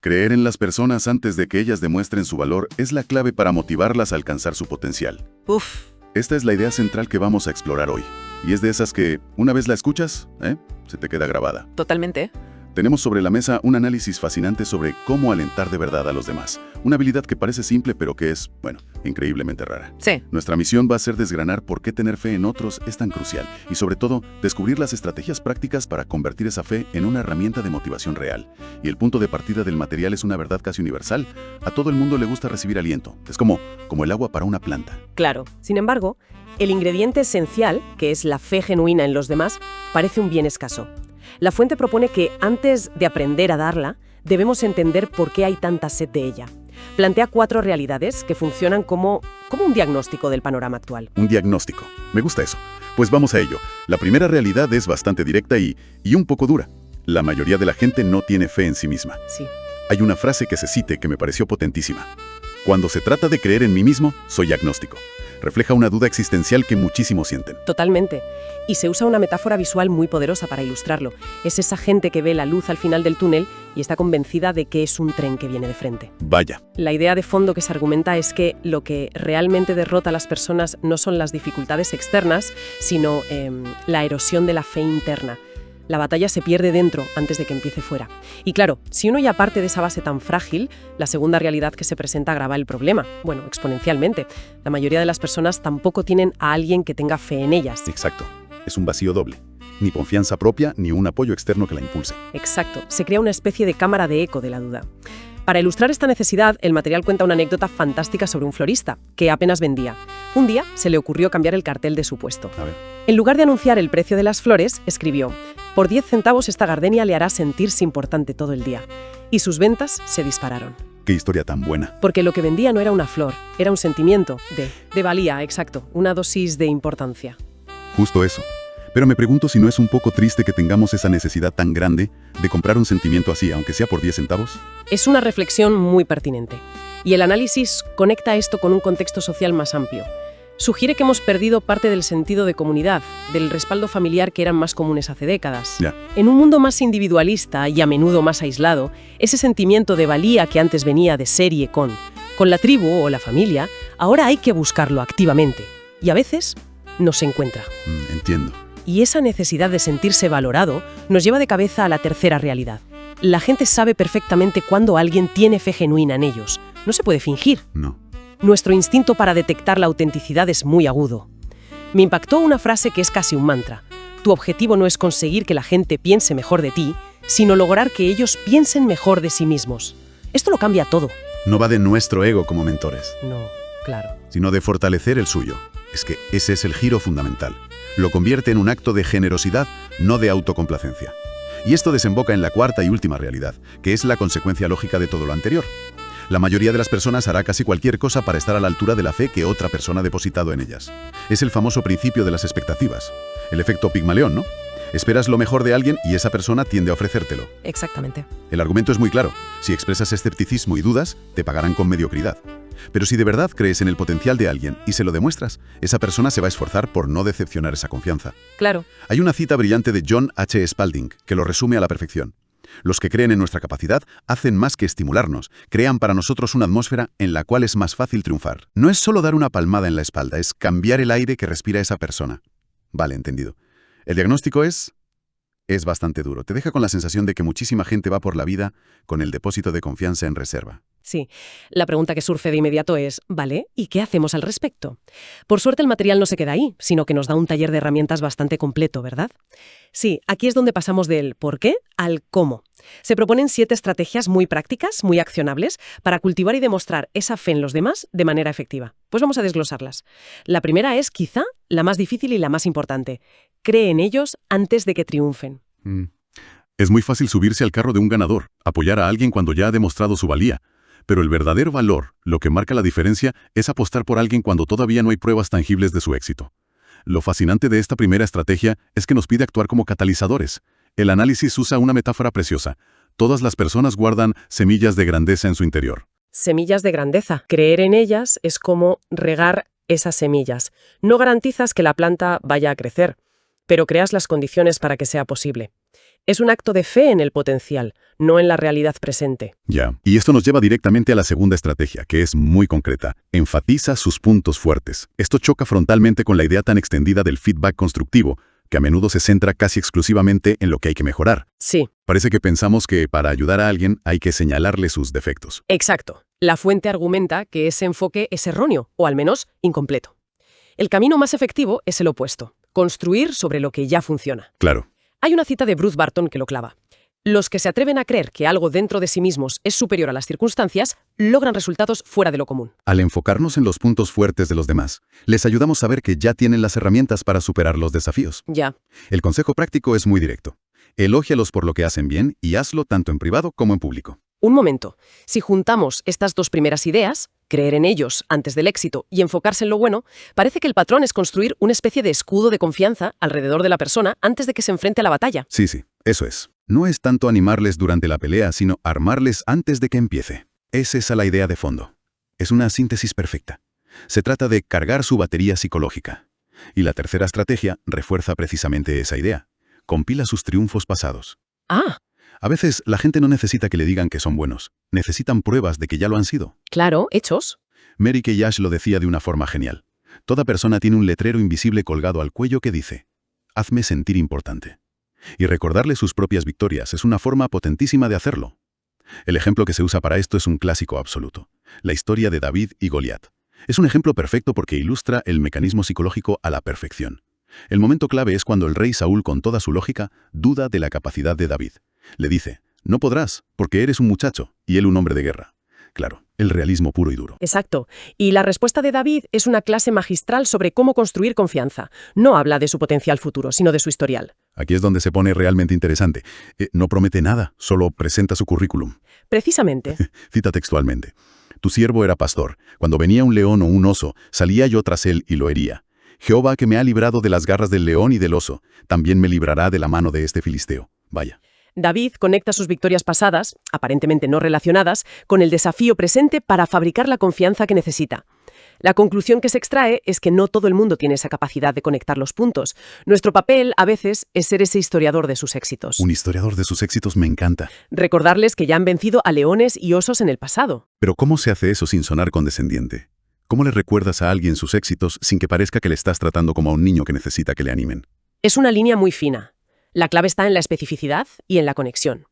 Creer en las personas antes de que ellas demuestren su valor es la clave para motivarlas a alcanzar su potencial. Uf, Esta es la idea central que vamos a explorar hoy. Y es de esas que, una vez la escuchas, se te queda grabada. totalmente. Tenemos sobre la mesa un análisis fascinante sobre cómo alentar de verdad a los demás. Una habilidad que parece simple, pero que es, increíblemente rara. Sí, Nuestra misión va a ser desgranar por qué tener fe en otros es tan crucial y, sobre todo, descubrir las estrategias prácticas para convertir esa fe en una herramienta de motivación real. Y el punto de partida del material es una verdad casi universal. A todo el mundo le gusta recibir aliento. Es como el agua para una planta. Claro. Sin embargo, el ingrediente esencial, que es la fe genuina en los demás, parece un bien escaso. La fuente propone que, antes de aprender a darla, debemos entender por qué hay tanta sed de ella. Plantea 4 realidades que funcionan como un diagnóstico del panorama actual. Un diagnóstico. Me gusta eso. Pues vamos a ello. La primera realidad es bastante directa y un poco dura. La mayoría de la gente no tiene fe en sí misma. Sí. Hay una frase que se cite que me pareció potentísima. Cuando se trata de creer en mí mismo, soy agnóstico. Refleja una duda existencial que muchísimos sienten. Totalmente. Y se usa una metáfora visual muy poderosa para ilustrarlo. Es esa gente que ve la luz al final del túnel y está convencida de que es un tren que viene de frente. Vaya. La idea de fondo que se argumenta es que lo que realmente derrota a las personas no son las dificultades externas, sino la erosión de la fe interna. La batalla se pierde dentro antes de que empiece fuera. Y claro, si uno ya parte de esa base tan frágil, la segunda realidad que se presenta agrava el problema. Bueno, exponencialmente. La mayoría de las personas tampoco tienen a alguien que tenga fe en ellas. Exacto. Es un vacío doble. Ni confianza propia ni un apoyo externo que la impulse. Exacto. Se crea una especie de cámara de eco de la duda. Para ilustrar esta necesidad, el material cuenta una anécdota fantástica sobre un florista, que apenas vendía. Un día se le ocurrió cambiar el cartel de su puesto. A ver. En lugar de anunciar el precio de las flores, escribió: «Por 10 centavos esta gardenia le hará sentirse importante todo el día». Y sus ventas se dispararon. Qué historia tan buena. Porque lo que vendía no era una flor, era un sentimiento de valía, exacto, una dosis de importancia. Justo eso. Pero me pregunto si no es un poco triste que tengamos esa necesidad tan grande de comprar un sentimiento así, aunque sea por 10 centavos. Es una reflexión muy pertinente. Y el análisis conecta esto con un contexto social más amplio. Sugiere que hemos perdido parte del sentido de comunidad, del respaldo familiar que eran más comunes hace décadas. Ya. En un mundo más individualista y a menudo más aislado, ese sentimiento de valía que antes venía de serie con la tribu o la familia, ahora hay que buscarlo activamente. Y a veces no se encuentra. Entiendo. Y esa necesidad de sentirse valorado nos lleva de cabeza a la tercera realidad. La gente sabe perfectamente cuándo alguien tiene fe genuina en ellos. No se puede fingir. No. Nuestro instinto para detectar la autenticidad es muy agudo. Me impactó una frase que es casi un mantra. Tu objetivo no es conseguir que la gente piense mejor de ti, sino lograr que ellos piensen mejor de sí mismos. Esto lo cambia todo. No va de nuestro ego como mentores, No, claro. sino de fortalecer el suyo. Es que ese es el giro fundamental. Lo convierte en un acto de generosidad, no de autocomplacencia. Y esto desemboca en la cuarta y última realidad, que es la consecuencia lógica de todo lo anterior. La mayoría de las personas hará casi cualquier cosa para estar a la altura de la fe que otra persona ha depositado en ellas. Es el famoso principio de las expectativas. El efecto Pigmalión, ¿no? Esperas lo mejor de alguien y esa persona tiende a ofrecértelo. Exactamente. El argumento es muy claro. Si expresas escepticismo y dudas, te pagarán con mediocridad. Pero si de verdad crees en el potencial de alguien y se lo demuestras, esa persona se va a esforzar por no decepcionar esa confianza. Claro. Hay una cita brillante de John H. Spalding que lo resume a la perfección. Los que creen en nuestra capacidad hacen más que estimularnos, crean para nosotros una atmósfera en la cual es más fácil triunfar. No es solo dar una palmada en la espalda, es cambiar el aire que respira esa persona. Vale, entendido. El diagnóstico es bastante duro. Te deja con la sensación de que muchísima gente va por la vida con el depósito de confianza en reserva. Sí, la pregunta que surge de inmediato es, ¿vale? ¿Y qué hacemos al respecto? Por suerte el material no se queda ahí, sino que nos da un taller de herramientas bastante completo, ¿verdad? Sí, aquí es donde pasamos del por qué al cómo. Se proponen 7 estrategias muy prácticas, muy accionables, para cultivar y demostrar esa fe en los demás de manera efectiva. Pues vamos a desglosarlas. La primera es, quizá, la más difícil y la más importante. Cree en ellos antes de que triunfen. Es muy fácil subirse al carro de un ganador, apoyar a alguien cuando ya ha demostrado su valía. Pero el verdadero valor, lo que marca la diferencia, es apostar por alguien cuando todavía no hay pruebas tangibles de su éxito. Lo fascinante de esta primera estrategia es que nos pide actuar como catalizadores. El análisis usa una metáfora preciosa. Todas las personas guardan semillas de grandeza en su interior. Semillas de grandeza. Creer en ellas es como regar esas semillas. No garantizas que la planta vaya a crecer, pero creas las condiciones para que sea posible. Es un acto de fe en el potencial, no en la realidad presente. Ya. Y esto nos lleva directamente a la segunda estrategia, que es muy concreta. Enfatiza sus puntos fuertes. Esto choca frontalmente con la idea tan extendida del feedback constructivo, que a menudo se centra casi exclusivamente en lo que hay que mejorar. Sí, Parece que pensamos que para ayudar a alguien hay que señalarle sus defectos. exacto. La fuente argumenta que ese enfoque es erróneo, o al menos incompleto. El camino más efectivo es el opuesto, construir sobre lo que ya funciona. Claro. Hay una cita de Bruce Barton que lo clava. Los que se atreven a creer que algo dentro de sí mismos es superior a las circunstancias, logran resultados fuera de lo común. Al enfocarnos en los puntos fuertes de los demás, les ayudamos a ver que ya tienen las herramientas para superar los desafíos. Ya. El consejo práctico es muy directo. Elógialos por lo que hacen bien y hazlo tanto en privado como en público. Un momento. Si juntamos estas dos primeras ideas, creer en ellos antes del éxito y enfocarse en lo bueno, parece que el patrón es construir una especie de escudo de confianza alrededor de la persona antes de que se enfrente a la batalla. Sí, eso es. No es tanto animarles durante la pelea, sino armarles antes de que empiece. Es esa la idea de fondo. Es una síntesis perfecta. Se trata de cargar su batería psicológica. Y la tercera estrategia refuerza precisamente esa idea. Compila sus triunfos pasados. Ah, A veces la gente no necesita que le digan que son buenos. Necesitan pruebas de que ya lo han sido. claro, hechos. Mary Kay Ash lo decía de una forma genial. Toda persona tiene un letrero invisible colgado al cuello que dice: hazme sentir importante. Y recordarle sus propias victorias es una forma potentísima de hacerlo. El ejemplo que se usa para esto es un clásico absoluto. La historia de David y Goliat. Es un ejemplo perfecto porque ilustra el mecanismo psicológico a la perfección. El momento clave es cuando el rey Saúl, con toda su lógica, duda de la capacidad de David. Le dice: no podrás, porque eres un muchacho, y él un hombre de guerra. Claro, el realismo puro y duro. Exacto. Y la respuesta de David es una clase magistral sobre cómo construir confianza. No habla de su potencial futuro, sino de su historial. Aquí es donde se pone realmente interesante. No promete nada, solo presenta su currículum. Precisamente. Cita textualmente: tu siervo era pastor. Cuando venía un león o un oso, salía yo tras él y lo hería. Jehová, que me ha librado de las garras del león y del oso, también me librará de la mano de este filisteo. Vaya. David conecta sus victorias pasadas, aparentemente no relacionadas, con el desafío presente para fabricar la confianza que necesita. La conclusión que se extrae es que no todo el mundo tiene esa capacidad de conectar los puntos. Nuestro papel, a veces, es ser ese historiador de sus éxitos. Un historiador de sus éxitos me encanta. Recordarles que ya han vencido a leones y osos en el pasado. Pero ¿cómo se hace eso sin sonar condescendiente? ¿Cómo le recuerdas a alguien sus éxitos sin que parezca que le estás tratando como a un niño que necesita que le animen? Es una línea muy fina. La clave está en la especificidad y en la conexión.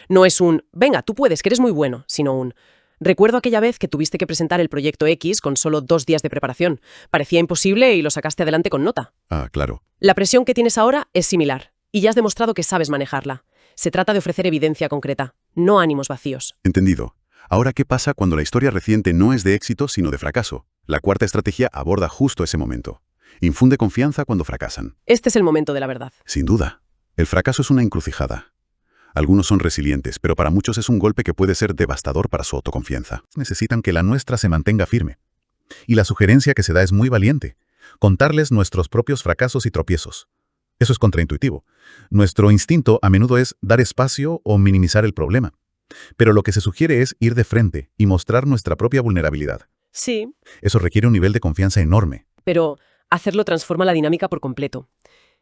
No es un «venga, tú puedes, que eres muy bueno», sino un «recuerdo aquella vez que tuviste que presentar el proyecto X con solo 2 días de preparación. Parecía imposible y lo sacaste adelante con nota». Ah, claro. La presión que tienes ahora es similar, y ya has demostrado que sabes manejarla. Se trata de ofrecer evidencia concreta, no ánimos vacíos. Entendido. Ahora, ¿qué pasa cuando la historia reciente no es de éxito, sino de fracaso? La cuarta estrategia aborda justo ese momento. Infunde confianza cuando fracasan. Este es el momento de la verdad. Sin duda. El fracaso es una encrucijada. Algunos son resilientes, pero para muchos es un golpe que puede ser devastador para su autoconfianza. Necesitan que la nuestra se mantenga firme. Y la sugerencia que se da es muy valiente. Contarles nuestros propios fracasos y tropiezos. Eso es contraintuitivo. Nuestro instinto a menudo es dar espacio o minimizar el problema. Pero lo que se sugiere es ir de frente y mostrar nuestra propia vulnerabilidad. Sí, Eso requiere un nivel de confianza enorme. pero hacerlo transforma la dinámica por completo.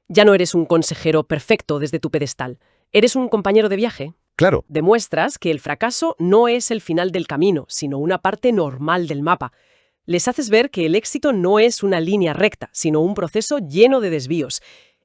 Ya no eres un consejero perfecto desde tu pedestal. Eres un compañero de viaje. Claro, Demuestras que el fracaso no es el final del camino, sino una parte normal del mapa. Les haces ver que el éxito no es una línea recta, sino un proceso lleno de desvíos.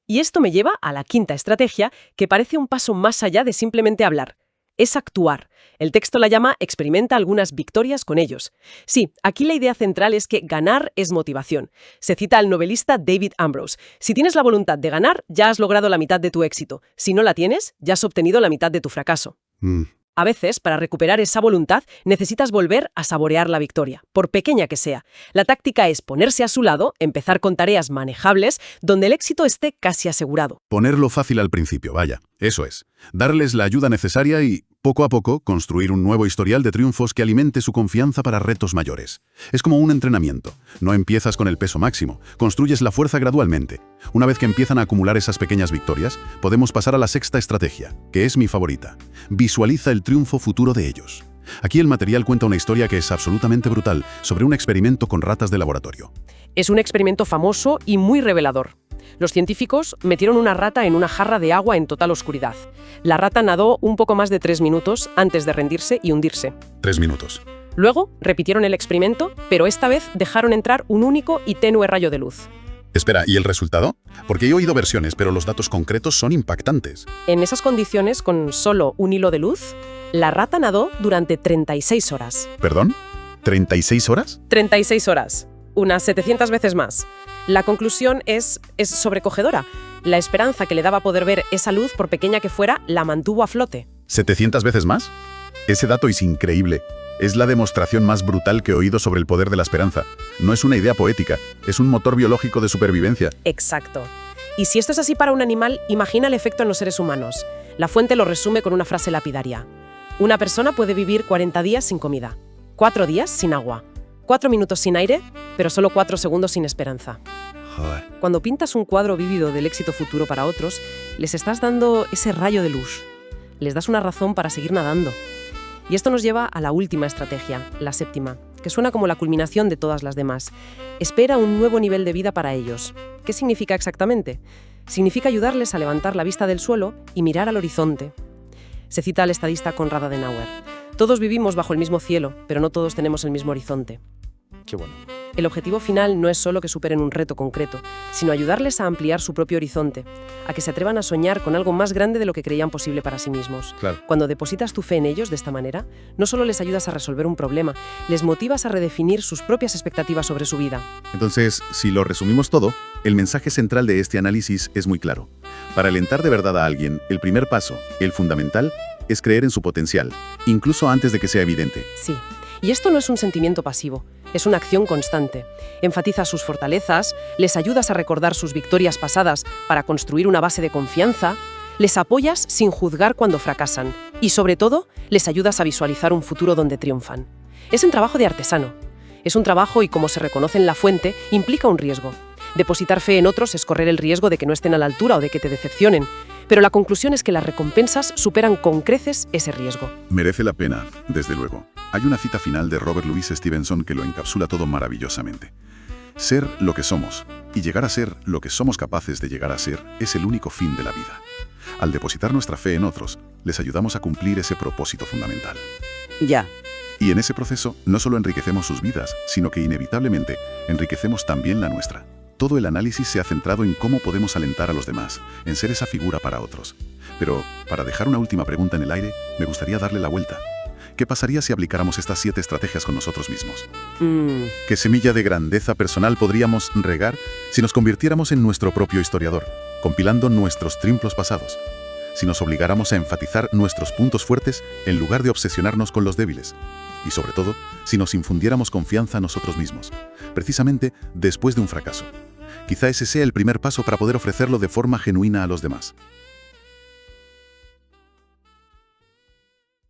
Y esto me lleva a la quinta estrategia, que parece un paso más allá de simplemente hablar. Es actuar. El texto la llama «experimenta algunas victorias con ellos». Sí, aquí la idea central es que ganar es motivación. Se cita al novelista David Ambrose. Si tienes la voluntad de ganar, ya has logrado la mitad de tu éxito. Si no la tienes, ya has obtenido la mitad de tu fracaso. A veces, para recuperar esa voluntad, necesitas volver a saborear la victoria, por pequeña que sea. La táctica es ponerse a su lado, empezar con tareas manejables, donde el éxito esté casi asegurado. ponerlo fácil al principio, vaya. Eso es. Darles la ayuda necesaria y, poco a poco, construir un nuevo historial de triunfos que alimente su confianza para retos mayores. Es como un entrenamiento. No empiezas con el peso máximo, construyes la fuerza gradualmente. Una vez que empiezan a acumular esas pequeñas victorias, podemos pasar a la sexta estrategia, que es mi favorita. Visualiza el triunfo futuro de ellos. Aquí el material cuenta una historia que es absolutamente brutal sobre un experimento con ratas de laboratorio. Es un experimento famoso y muy revelador. Los científicos metieron una rata en una jarra de agua en total oscuridad. La rata nadó un poco más de 3 minutos antes de rendirse y hundirse. 3 minutos. Luego repitieron el experimento, pero esta vez dejaron entrar un único y tenue rayo de luz. Espera, ¿y el resultado? Porque he oído versiones, pero los datos concretos son impactantes. En esas condiciones, con solo un hilo de luz, la rata nadó durante 36 horas. ¿Perdón? ¿36 horas? 36 horas, unas 700 veces más. La conclusión es sobrecogedora. La esperanza que le daba poder ver esa luz, por pequeña que fuera, la mantuvo a flote. ¿700 veces más? Ese dato es increíble. Es la demostración más brutal que he oído sobre el poder de la esperanza. No es una idea poética, es un motor biológico de supervivencia. Exacto. Y si esto es así para un animal, imagina el efecto en los seres humanos. La fuente lo resume con una frase lapidaria. Una persona puede vivir 40 días sin comida, 4 días sin agua, 4 minutos sin aire, pero solo 4 segundos sin esperanza. Joder. Cuando pintas un cuadro vívido del éxito futuro para otros, les estás dando ese rayo de luz. Les das una razón para seguir nadando. Y esto nos lleva a la última estrategia, la séptima, que suena como la culminación de todas las demás. Espera un nuevo nivel de vida para ellos. ¿Qué significa exactamente? Significa ayudarles a levantar la vista del suelo y mirar al horizonte. Se cita al estadista Konrad Adenauer. Todos vivimos bajo el mismo cielo, pero no todos tenemos el mismo horizonte. Qué bueno. El objetivo final no es solo que superen un reto concreto, sino ayudarles a ampliar su propio horizonte, a que se atrevan a soñar con algo más grande de lo que creían posible para sí mismos. Claro. Cuando depositas tu fe en ellos de esta manera, no solo les ayudas a resolver un problema, les motivas a redefinir sus propias expectativas sobre su vida. Entonces, si lo resumimos todo, el mensaje central de este análisis es muy claro. Para alentar de verdad a alguien, el primer paso, el fundamental, es creer en su potencial, incluso antes de que sea evidente. Sí. Y esto no es un sentimiento pasivo, es una acción constante. Enfatizas sus fortalezas, les ayudas a recordar sus victorias pasadas para construir una base de confianza, les apoyas sin juzgar cuando fracasan y, sobre todo, les ayudas a visualizar un futuro donde triunfan. Es un trabajo de artesano. Es un trabajo y, como se reconoce en la fuente, implica un riesgo. Depositar fe en otros es correr el riesgo de que no estén a la altura o de que te decepcionen. Pero la conclusión es que las recompensas superan con creces ese riesgo. Merece la pena, desde luego. Hay una cita final de Robert Louis Stevenson que lo encapsula todo maravillosamente. Ser lo que somos y llegar a ser lo que somos capaces de llegar a ser es el único fin de la vida. Al depositar nuestra fe en otros, les ayudamos a cumplir ese propósito fundamental. Ya. Y en ese proceso no solo enriquecemos sus vidas, sino que inevitablemente enriquecemos también la nuestra. Todo el análisis se ha centrado en cómo podemos alentar a los demás, en ser esa figura para otros. Pero, para dejar una última pregunta en el aire, me gustaría darle la vuelta. ¿Qué pasaría si aplicáramos estas 7 estrategias con nosotros mismos? ¿Qué semilla de grandeza personal podríamos regar si nos convirtiéramos en nuestro propio historiador, compilando nuestros triunfos pasados? Si nos obligáramos a enfatizar nuestros puntos fuertes en lugar de obsesionarnos con los débiles. Y sobre todo, si nos infundiéramos confianza a nosotros mismos, precisamente después de un fracaso. Quizá ese sea el primer paso para poder ofrecerlo de forma genuina a los demás.